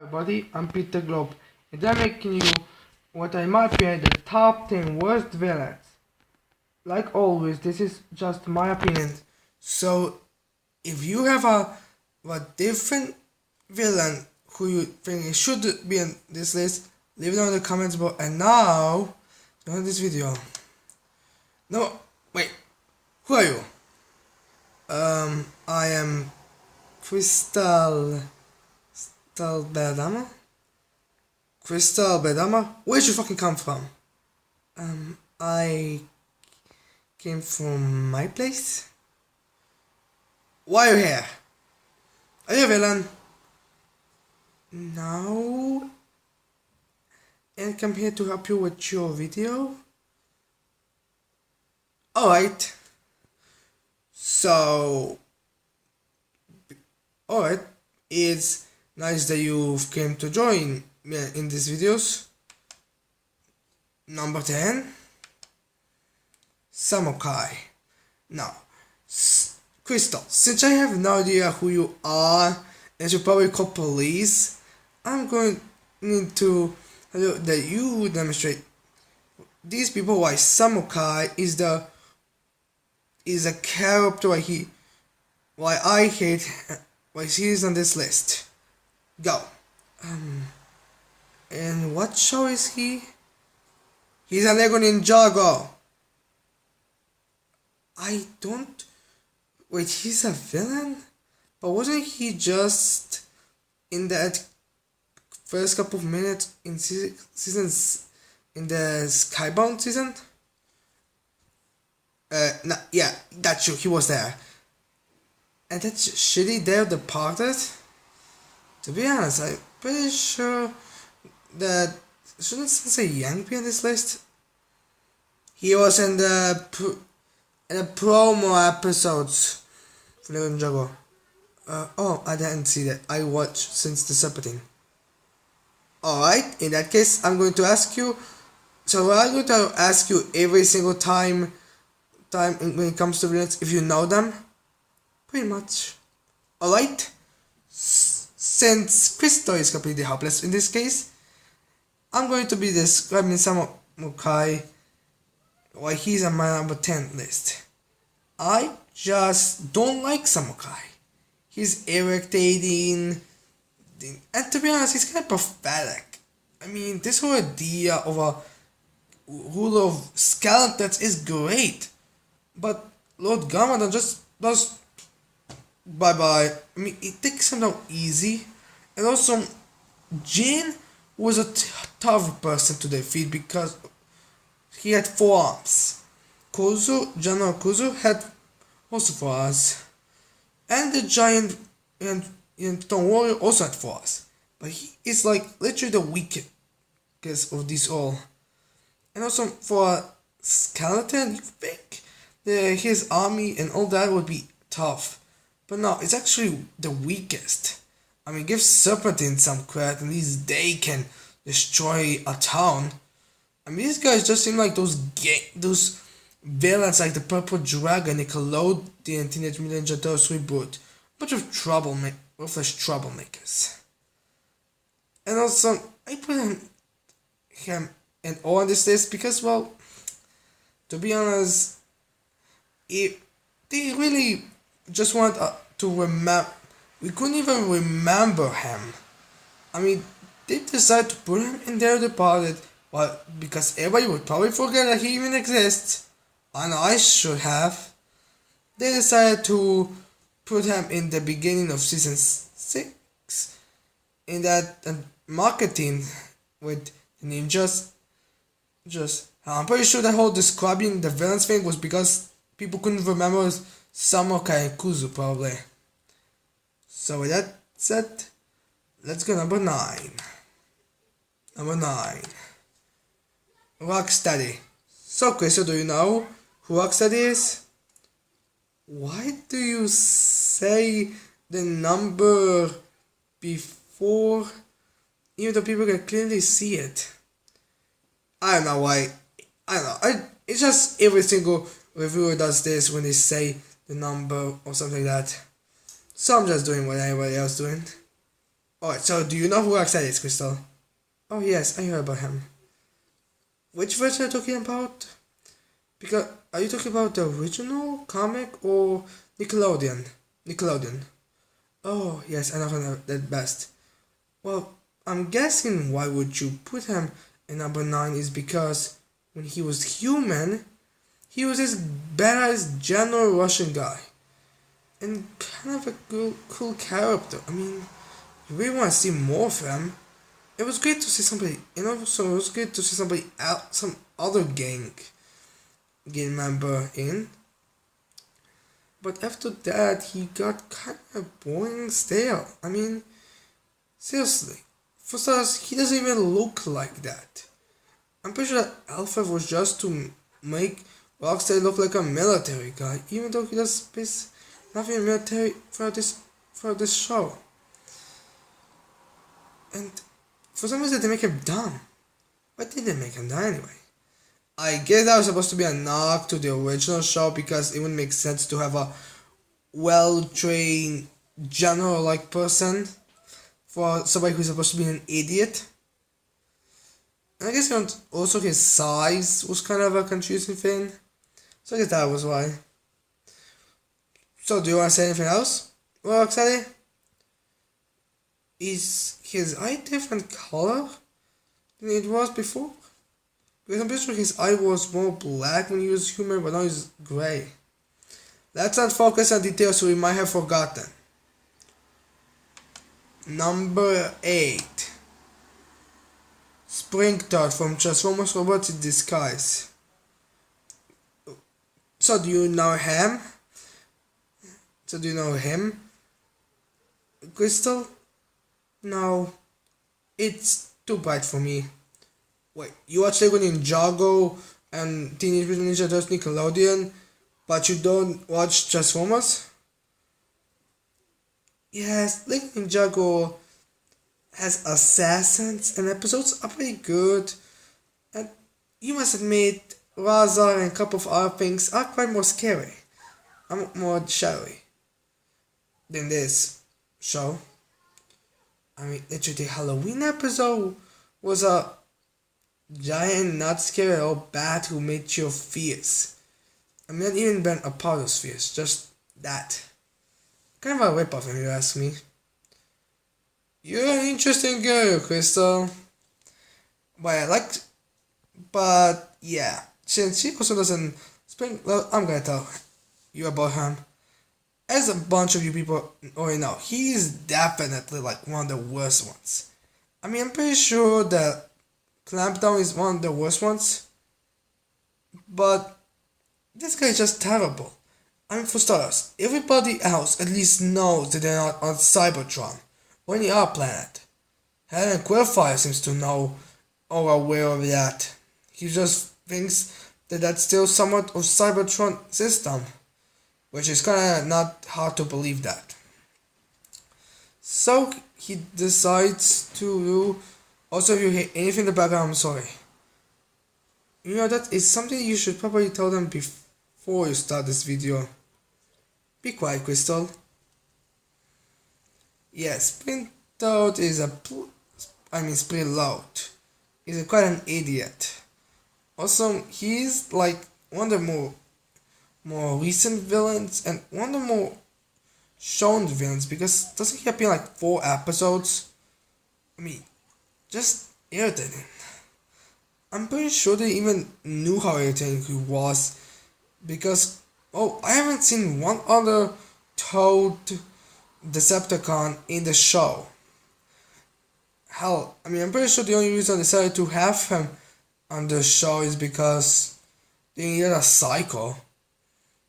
Everybody, I'm Peter Globe, and I'm making you what I might be the top 10 worst villains. Like always, this is just my opinion. So, if you have a different villain who you think should be in this list, leave it down in the comments below. And now, on this video. No, wait, who are you? I am Crystal Bedama? Crystal Bedama? Where'd you fucking come from? I came from my place? Why are you here? Are you a villain? No. And come here to help you with your video? Alright. So... Alright. It's nice that you came to join me in these videos. Number 10. Samukai. Now, Crystal, since I have no idea who you are and you probably call police, I'm going to tell you that you demonstrate these people why Samukai is a character why I hate why he is on this list. Go. And what show is he? He's a Lego Ninjago. I don't... Wait, he's a villain? But wasn't he just in that first couple of minutes in seasons in the Skybound season? No, yeah, that's true, he was there. And that shitty Dale departed? To be honest, I'm pretty sure that... Shouldn't Sensei Yang be on this list? He was in the promo episodes for Lego Ninjago. Oh, I didn't see that. I watched since the Separating. Alright, in that case, I'm going to ask you... So I'm going to ask you every single time when it comes to villains, if you know them. Pretty much. Alright? Since Crystal is completely helpless in this case, I'm going to be describing Samukai why he's on my number 10 list. I just don't like Samukai. He's irritating, and to be honest, he's kind of pathetic. I mean, this whole idea of a ruler of skeletons is great, but Lord Garmadon just does bye-bye. I mean, it takes him down easy, and also Jin was a tough person to defeat because he had 4 arms. General Kuzu had also 4 arms, and the giant and Stone Warrior also had 4 arms. But he is like literally the weakest of these all. And also for a skeleton, you think that his army and all that would be tough, but no, it's actually the weakest. I mean, give Serpentine some credit, at least they can destroy a town. I mean, these guys just seem like those villains like the Purple Dragon, Nickelodeon, Teenage Mutant Ninja Turtles reboot. Bunch of troublemakers. And also, I put him in all on this list because, well, to be honest, they really just want to remember. We couldn't even remember him. I mean, they decided to put him in their departed, well, because everybody would probably forget that he even exists. And I should have. They decided to put him in the beginning of season 6 in that marketing with the ninjas. I'm pretty sure that whole describing the villains thing was because people couldn't remember Samukai and Kuzu probably. So with that said, let's go number 9. Number 9. Rocksteady. So Crystal, do you know who Rocksteady is? Why do you say the number before, even though people can clearly see it? I don't know why. I don't know. It's just every single reviewer does this when they say the number or something like that. So I'm just doing what everybody else doing. Alright, so do you know who Rocksteady is, Crystal? Oh yes, I heard about him. Which version are you talking about? Because are you talking about the original comic or Nickelodeon? Nickelodeon. Oh yes, I know that best. Well, I'm guessing why would you put him in number 9 is because when he was human, he was this badass general Russian guy. And kind of a cool character. I mean, you really want to see more of him. It was great to see somebody, so it was great to see somebody out, some other gang member in. But after that, he got kind of boring and stale. I mean, seriously. For starters, he doesn't even look like that. I'm pretty sure that Alpha was just to make Rocksteady look like a military guy, even though he does nothing military for this show. And for some reason they make him dumb. Why did they make him dumb anyway? I guess that was supposed to be a knock to the original show because it wouldn't make sense to have a well-trained general-like person for somebody who's supposed to be an idiot. And I guess also his size was kind of a confusing thing. So I guess that was why. So do you want to say anything else? Well, Rocksteady? Is his eye different color than it was before? Because I'm pretty sure his eye was more black when he was human, but now he's grey. Let's not focus on details we might have forgotten. Number 8. Springtrap from Transformers Robots in Disguise. So do you know him? Crystal? No. It's too bright for me. Wait, you watch Lego Ninjago and Teenage Mutant Ninja Turtles Nickelodeon, but you don't watch Transformers? Yes, Lego Ninjago has assassins and episodes are pretty good. And you must admit, Raza and a couple of other things are quite more scary. I'm more shadowy than this show. I mean, literally the Halloween episode was a giant, not scary at all bat who made you fierce. I mean, not even been a part of fierce, just that. Kind of a rip-off if you ask me. You're an interesting girl, Crystal. But yeah, since she also doesn't well, I'm gonna tell you about him. As a bunch of you people already know, he's definitely like one of the worst ones. I mean, I'm pretty sure that Clampdown is one of the worst ones, but this guy is just terrible. I mean, for starters, everybody else at least knows that they're not on Cybertron or any other planet. Helen Quillfire seems to know or aware of that. He just thinks that that's still somewhat of Cybertron system, which is kind of not hard to believe that. So he decides to also, if you hear anything in the background, I'm sorry. You know, that is something you should probably tell them before you start this video. Be quiet, Crystal. Yes, Sprintout is Sprinload is quite an idiot. Also, he's like one of the more recent villains and one of the more shown villains because doesn't he appear in like 4 episodes? I mean, just irritating. I'm pretty sure they even knew how irritating he was because, I haven't seen one other Toad Decepticon in the show. Hell, I mean, I'm pretty sure the only reason I decided to have him on the show is because they needed a cycle,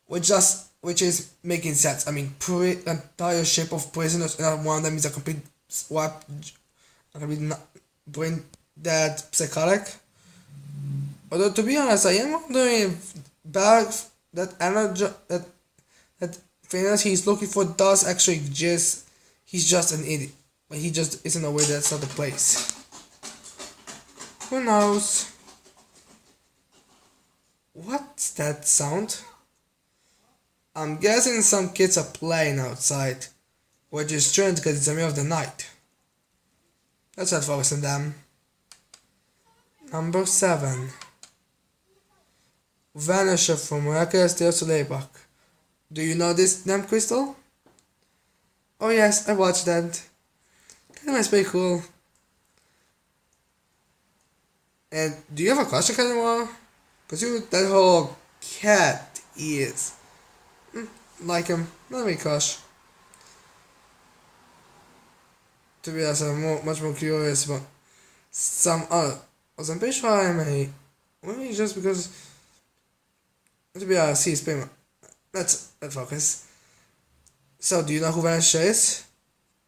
which is making sense. I mean, entire ship of prisoners, and one of them is a complete brain dead psychotic. Although to be honest, I am wondering if that energy that Thanos he's looking for does actually exist. He's just an idiot, but he just isn't aware that's not the place. Who knows? What's that sound? I'm guessing some kids are playing outside, which is strange because it's the middle of the night. Let's not focus on them. Number 7. Vanisher from Miraculous Tales to Layback. Do you know this damn Crystal? Oh yes, I watched that. Kinda was pretty cool. And do you have a crush on Kanemaru? Cause that whole cat is. Like him, not really crush. To be honest, I'm much more curious about some other. Cause I'm pretty sure maybe just because. To be honest, he's pretty much. Let's focus. So, do you know who Vanisher is?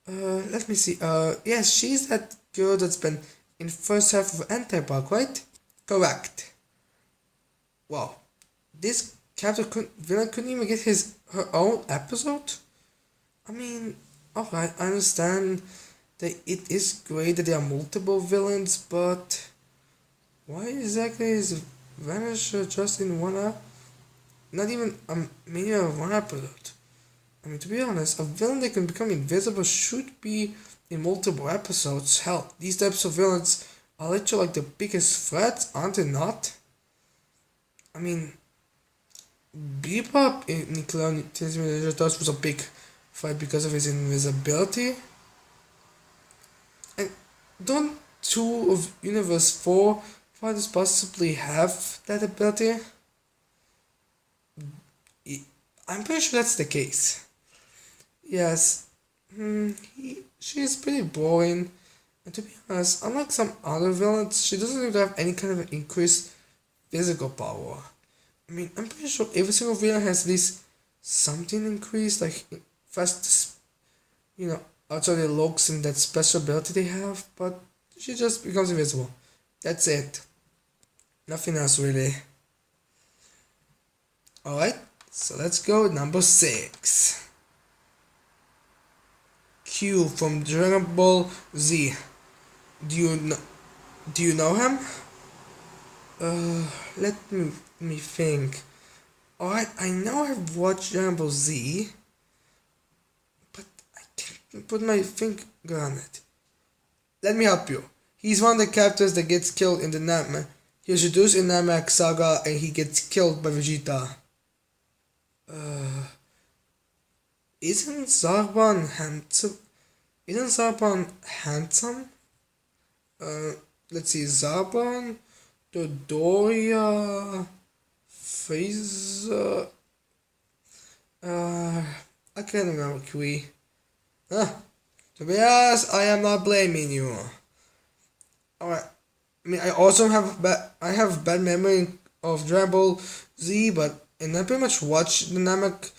Let me see. Yes, she's that girl that's been in first half of Anti-Park, right? Correct. Wow. This villain couldn't even get her own episode? I mean, alright, I understand that it is great that there are multiple villains, but why exactly is Vanisher just in one app? Not even a mini of one episode. I mean, to be honest, a villain that can become invisible should be in multiple episodes. Hell, these types of villains are literally like the biggest threats, aren't they not? I mean, Bebop in Nickelodeon Teenage Mutant Ninja Turtles was a big fight because of his invisibility. And don't 2 of Universe 4 fighters possibly have that ability? I'm pretty sure that's the case. Yes, she's pretty boring. And to be honest, unlike some other villains, she doesn't even have any kind of increased physical power. I mean, I'm pretty sure every single villain has at least something increased, like fast, outside their looks and that special ability they have, but she just becomes invisible. That's it. Nothing else really. Alright, so let's go with number 6. Q from Dragon Ball Z. Do you know him? Let me think. Alright, I know I've watched Dragon Ball Z, but I can't put my finger on it. Let me help you. He's one of the characters that gets killed in the Namek. He was introduced in Namek Saga and he gets killed by Vegeta. Isn't Zarbon handsome? Let's see, Zarbon, Dodoria, Frieza. I can't remember Kui. To be honest, I am not blaming you. Alright. I mean, I also have bad memory of Dragon Ball Z, and I pretty much watched the Namek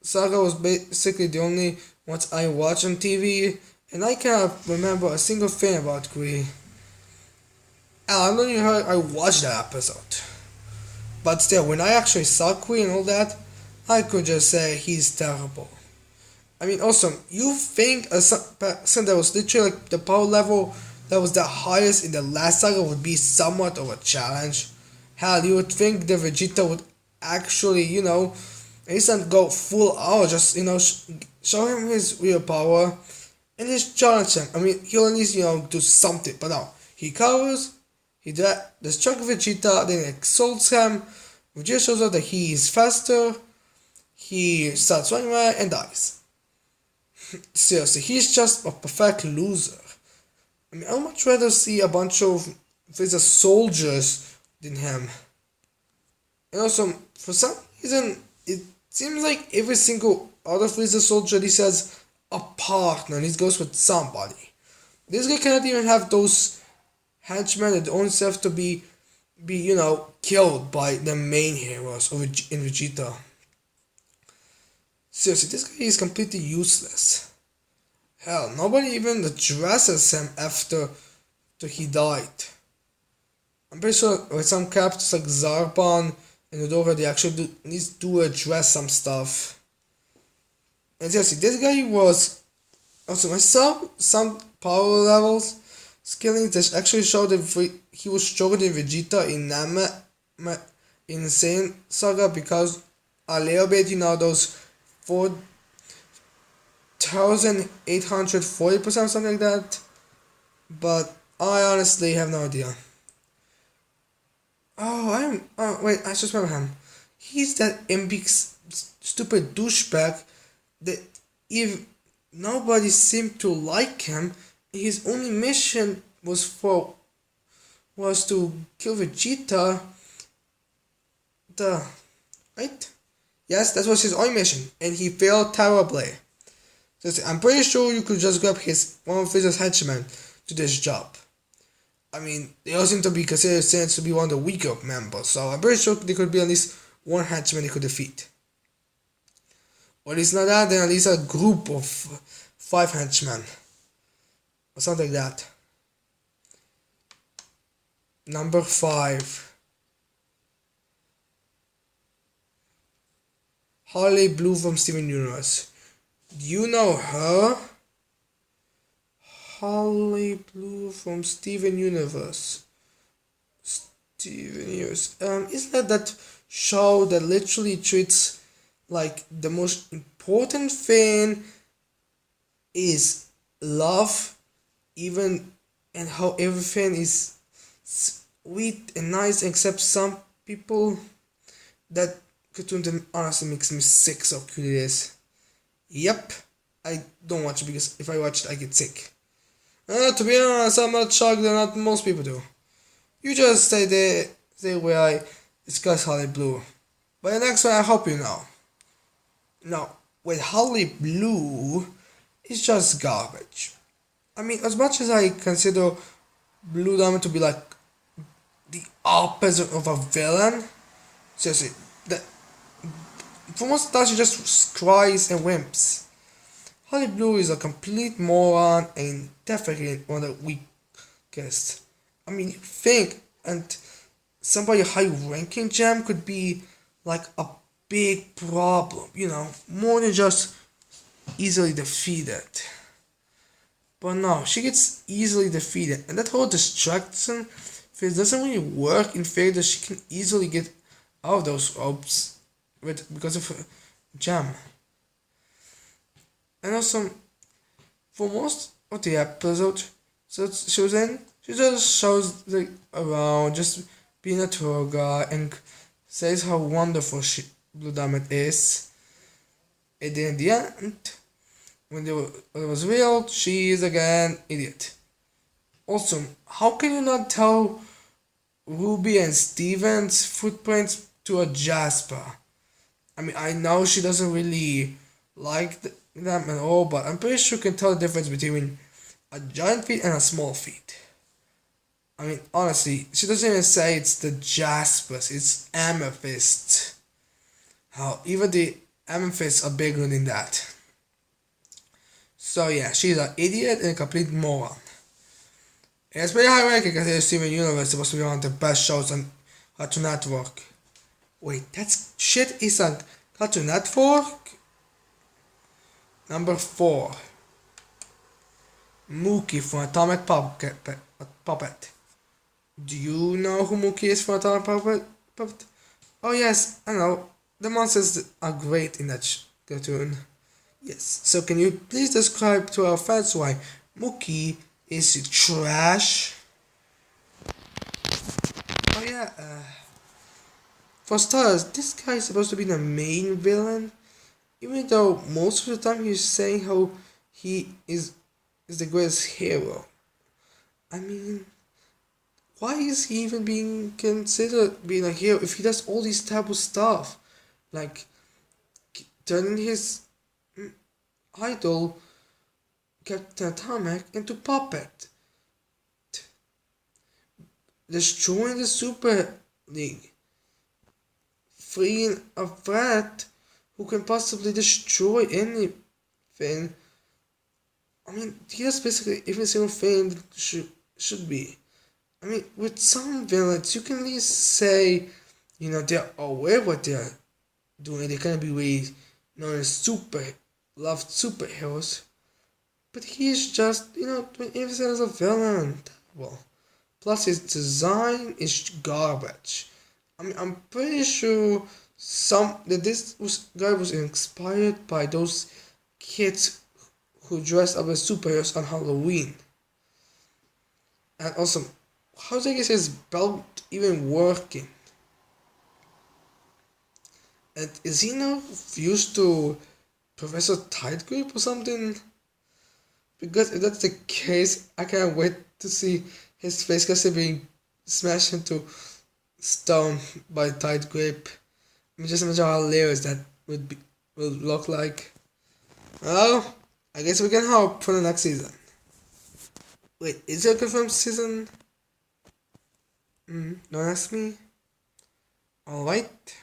Saga was basically the only ones I watched on TV, and I can't remember a single thing about Kui. I don't even heard I watched that episode. But still, when I actually saw Kui and all that, I could just say he's terrible. I mean, also, you think a person that was literally like the power level that was the highest in the last saga would be somewhat of a challenge? Hell, you would think the Vegeta would actually, at least not go full out, just, show him his real power and just challenge him. I mean, he'll at least, do something. But no, he covers, he destroys Vegeta, then exalts him. Vegeta shows out that he is faster, he starts running away and dies. Seriously, he's just a perfect loser. I mean, I'd much rather see a bunch of Frieza soldiers than him. And also, for some reason, it seems like every single other Frieza soldier at least has a partner and he goes with somebody. This guy cannot even have those henchmen that only have to be killed by the main heroes in Vegeta. Seriously, this guy is completely useless. Hell, nobody even addresses him after he died. I'm pretty sure with some characters like Zarbon and Udora, they actually do address some stuff. And seriously, this guy was... Also, I saw some power levels skilling that actually showed that he was stronger than Vegeta in Insane Saga because a little bit, those 4,840% something like that. but I honestly have no idea. Oh, wait, I just remember him. He's that big stupid douchebag that if nobody seemed to like him, his only mission was to kill Vegeta. The right? Yes, that was his only mission, and he failed terribly. I'm pretty sure you could just grab one of his henchmen to this job. I mean, they all seem to be considered since to be one of the weaker members, so I'm pretty sure there could be at least one henchman they could defeat. Or at least not that, then at least a group of 5 henchmen. Or something like that. Number 5. Harley Blue from Steven Universe. Do you know her? Harley Blue from Steven Universe. Steven Universe. Isn't that show that literally treats like the most important thing is love, even, and how everything is sweet and nice except some people? That cartoon honestly makes me sick, so cute it is. Yep, I don't watch it because if I watch it I get sick. To be honest, I'm not shocked that not most people do. You just stay there, stay where I discuss Harley Blue. But the next one I hope you know. No, with Harley Blue, it's just garbage. I mean, as much as I consider Blue Diamond to be like the opposite of a villain, seriously, that for most of the time she just cries and whimps. Harley Blue is a complete moron and definitely one of the weakest. I mean, you think and somebody high ranking gem could be like a big problem, more than just easily defeated. But no, she gets easily defeated, and that whole distraction phase doesn't really work in fact that she can easily get out of those ropes because of her gem. And also, for most of the episode so she was in, she just shows around, just being a tour guide and says how wonderful Blue Diamond is. And then in the end, when it was real, she is again idiot. Also, how can you not tell Ruby and Steven's footprints to a Jasper? I mean, I know she doesn't really like them at all, but I'm pretty sure you can tell the difference between a giant feet and a small feet. I mean, honestly, she doesn't even say it's the Jaspers, it's Amethyst. How even the Amethysts are bigger than that. So yeah, she's an idiot and a complete moron. And it's pretty high ranking because Steven Universe is supposed to be one of the best shows on Cartoon Network. Wait, that's shit is on Cartoon Network? Number 4. Mookie from Atomic Puppet. Do you know who Mookie is from Atomic Puppet? Oh yes, I know. The monsters are great in that cartoon. Yes, so can you please describe to our fans why Mookie is trash? Oh yeah, for starters, this guy is supposed to be the main villain, even though most of the time he's saying how he is the greatest hero. I mean, why is he even being considered being a hero if he does all this type of stuff? Like, turning his idol, Captain Atomic, into puppet. Destroying the Super League. Freeing a threat who can possibly destroy anything. I mean, he does basically every single thing that should be. I mean, with some villains, you can at least say, they're aware what they're doing. They can't be really known as loved superheroes. But he's just, doing everything as a villain. Well, plus his design is garbage. I mean, I'm pretty sure this guy was inspired by those kids who dressed up as superheroes on Halloween. And also, how's his belt even working? And is he now fused to Professor Tight Grip or something? Because if that's the case, I can't wait to see his face because being smashed into stone by Tight Grip. I mean, just imagine how hilarious that will look like. Well, I guess we can hope for the next season. Wait, is it a confirmed season? Don't ask me. Alright.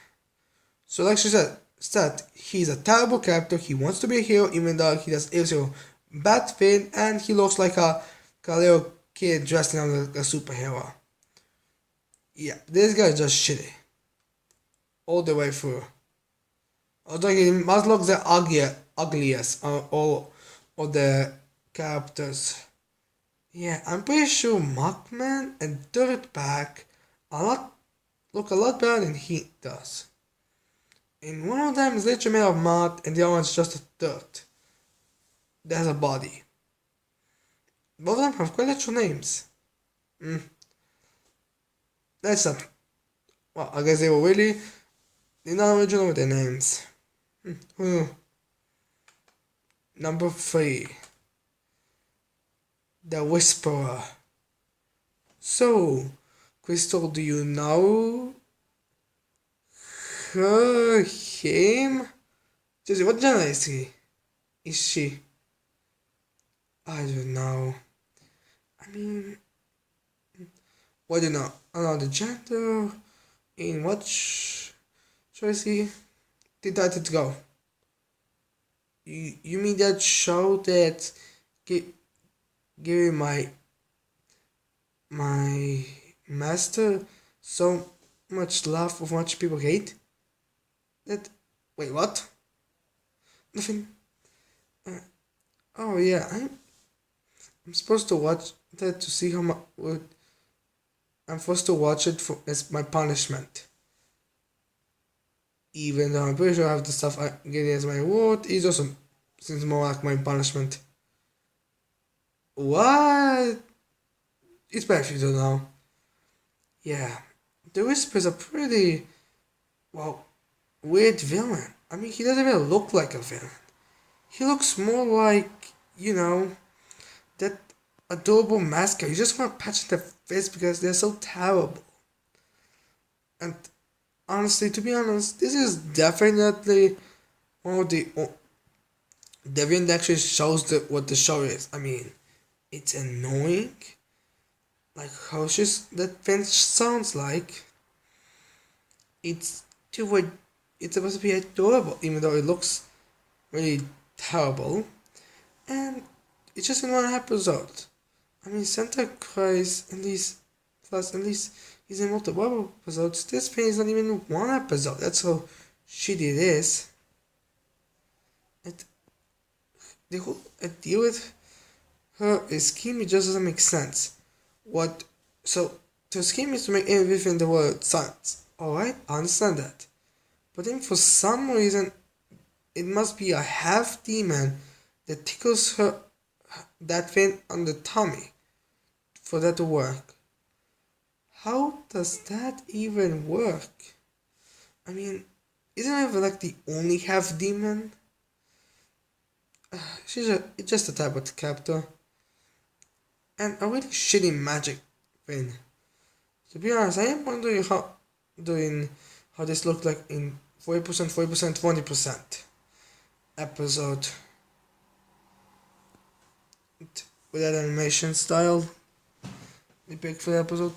So like she said, he's a terrible character. He wants to be a hero even though he does a bad thing, and he looks like a little kid dressed as a superhero. Yeah, this guy is just shitty. All the way through. Although he must look the ugliest of the characters. Yeah, I'm pretty sure Mockman and Dirtbag look a lot better than he does. And one of them is literally made of mud and the other one's just a dirt. That has a body. Both of them have quite literal names. That's not. Well, I guess they were really. They're not original with their names. Number 3. The Whisperer. So, Crystal, do you know him? Jesse, what genre is he? Is she? I don't know. I mean, what do you know? I don't know the gender. In what choice he decided to go? You mean that show that giving my master so much love of much people hate? That wait, what? Nothing. Oh yeah, I'm supposed to watch that to see how much. I'm supposed to watch it for as my punishment. Even though I'm pretty sure I have the stuff I get as my reward, it also seems more like my punishment. What? It's better if you don't know. Yeah, the Whisper's a pretty, well, weird villain. I mean, he doesn't even look like a villain. He looks more like, that adorable mascot. You just want to patch their face because they're so terrible. And honestly, to be honest, this is definitely one of the Deviant actually shows what the show is. I mean, it's annoying, like how that thing sounds like. It's it's supposed to be adorable, even though it looks really terrible, and it's just in one episode. I mean, Santa cries in these, plus at least he's in multiple episodes. This thing is not even in one episode. That's how shitty it is. The whole deal with her scheme it just doesn't make sense. The scheme is to make everything in the world science. Alright, I understand that. But then for some reason it must be a half demon that tickles her that thing on the tummy for that to work. How does that even work? I mean, isn't Eva like the only half demon? It's just a type of character. And a really shitty magic thing. To be honest, I am wondering how this looked like in 40%, 20% episode. With that animation style they picked for the episode?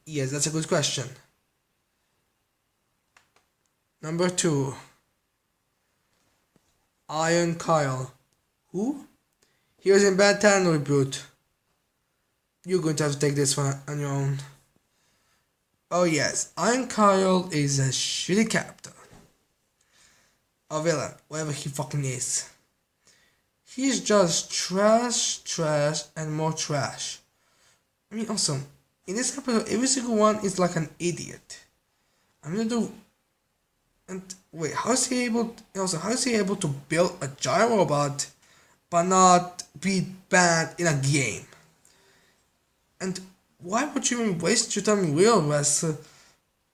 Yes, that's a good question. Number 2. Iron Kyle. Who? He was in Bad Town reboot. You're going to have to take this one on your own. Oh yes, Iron Kyle is a shitty character. A villain, whatever he fucking is. He's just trash, and more trash. I mean, also, in this episode, every single one is like an idiot. I'm gonna do. And wait, how is he able to build a giant robot, but not be bad in a game? And why would you even waste your time in real wrestling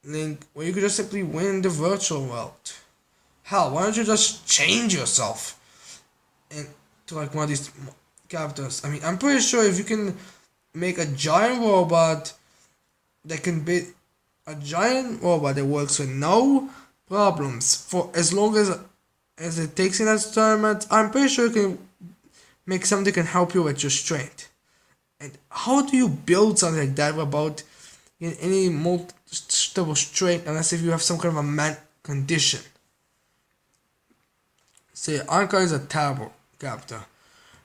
when you could just simply win in the virtual world? Hell, why don't you just change yourself into like one of these characters? I mean, I'm pretty sure if you can make a giant robot that can be a giant robot that works with no problems for as long as it takes in as tournament, I'm pretty sure you can make something that can help you with your strength. And how do you build something like that without any multiple strength unless if you have some kind of a man condition? Say, Anka is a terrible character.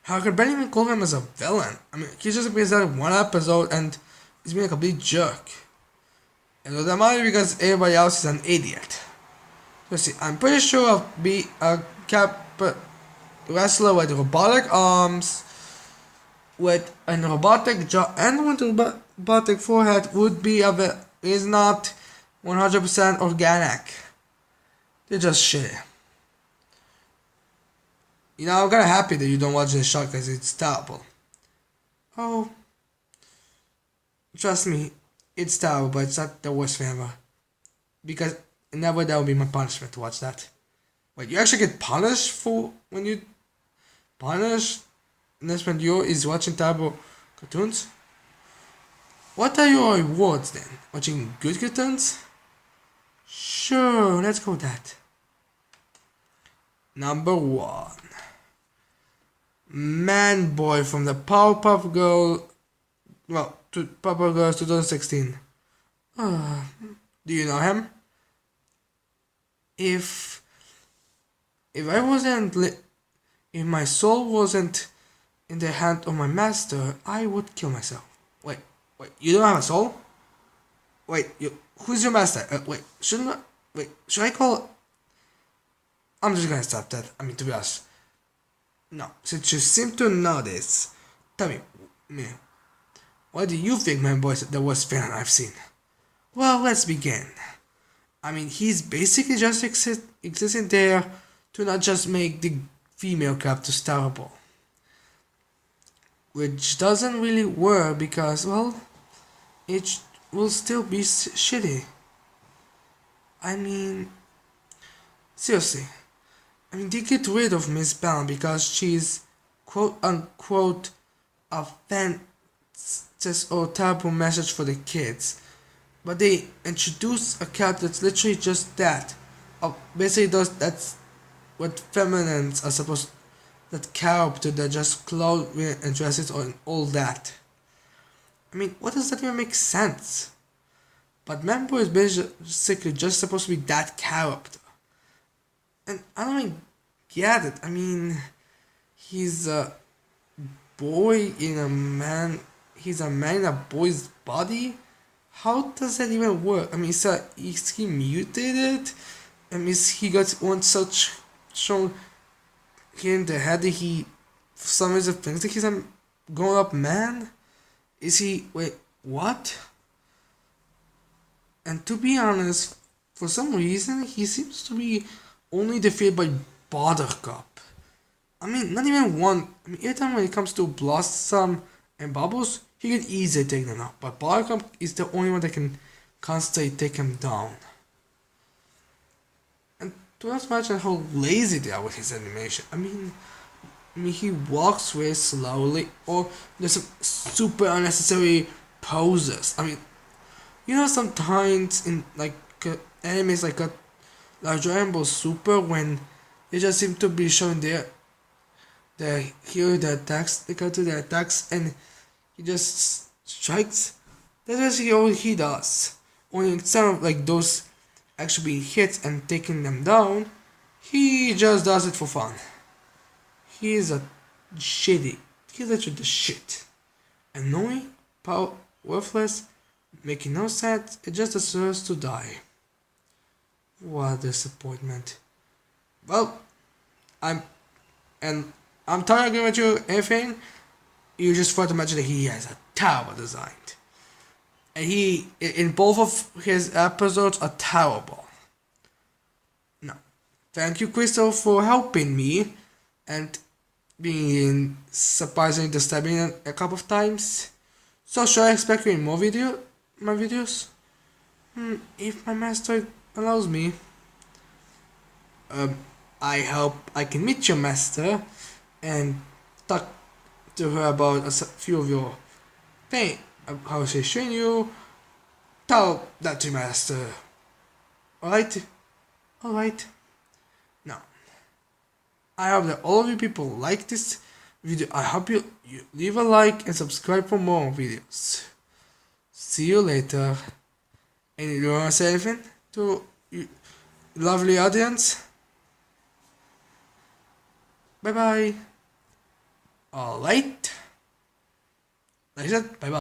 How could Ben even call him as a villain? I mean, he just appears in one episode and he's being a complete jerk. And it doesn't matter because everybody else is an idiot. So see, I'm pretty sure I'll be a wrestler with robotic arms, with a robotic jaw, and with a robotic forehead would be is not 100% organic. They're just shitty. You know, I'm kinda happy that you don't watch this show because it's terrible. Oh, trust me, it's terrible, but it's not the worst thing ever. Because never that would be my punishment to watch that. Wait, you actually get punished for when you punish? And that's when you is watching terrible cartoons? What are your rewards then? Watching good cartoons? Sure, let's go with that. Number 1. Man Boy from the Powerpuff Girls 2016. Do you know him? If I wasn't if my soul wasn't in the hand of my master, I would kill myself. Wait, you don't have a soul? Wait, who's your master? Should I call? I'm just gonna stop that. I mean, to be honest, no. Since you seem to know this, tell me, what do you think, man, boys, the worst villain I've seen? Well, let's begin. I mean, he's basically just existing there to not just make the female characters terrible. Which doesn't really work because, well, it will still be shitty. I mean, seriously. I mean, they get rid of Miss Bell because she's quote unquote offensive or terrible message for the kids. But they introduce a character that's literally just that. Basically, that's what feminines are supposed. That character that just clothes and dresses and all that. I mean, what does that even make sense? But Mambo is basically just supposed to be that character. And I don't even get it. I mean, he's a boy in a man. He's a man in a boy's body. How does that even work? I mean, is he mutated? I mean, he got one such strong here in the head that he, for some reason, thinks that he's a grown-up man? Is he? Wait, what? And to be honest, for some reason, he seems to be only defeated by Buttercup. I mean, not even one. I mean, every time when it comes to Blossom and Bubbles, he can easily take them out. But Buttercup is the only one that can constantly take him down. And to not mention how lazy they are with his animation. I mean, he walks very slowly, or there's some super unnecessary poses. I mean, you know, sometimes in like animes like Dragon Ball Super, when they just seem to be showing the hero that attacks, they go to the attacks, and he just strikes. That's basically all he does. Only instead of like those actually being hit and taking them down, he just does it for fun. He's literally the shit. Annoying, worthless, making no sense, it just deserves to die. What a disappointment. Well, I'm tired of agreeing with you, anything. You just forgot to mention that he has a terrible design. And he, in both of his episodes, are terrible. No. Thank you, Crystal, for helping me and being surprisingly disturbing a couple of times. So should I expect you in more my videos? If my master allows me. Um, I hope I can meet your master and talk to her about few of your thing, how she train you. Tell that to master. Alright? Alright. Now, I hope that all of you people like this video. I hope you leave a like and subscribe for more videos. See you later. And you want to say anything to you lovely audience? Bye bye. Alright. Like I said, bye bye.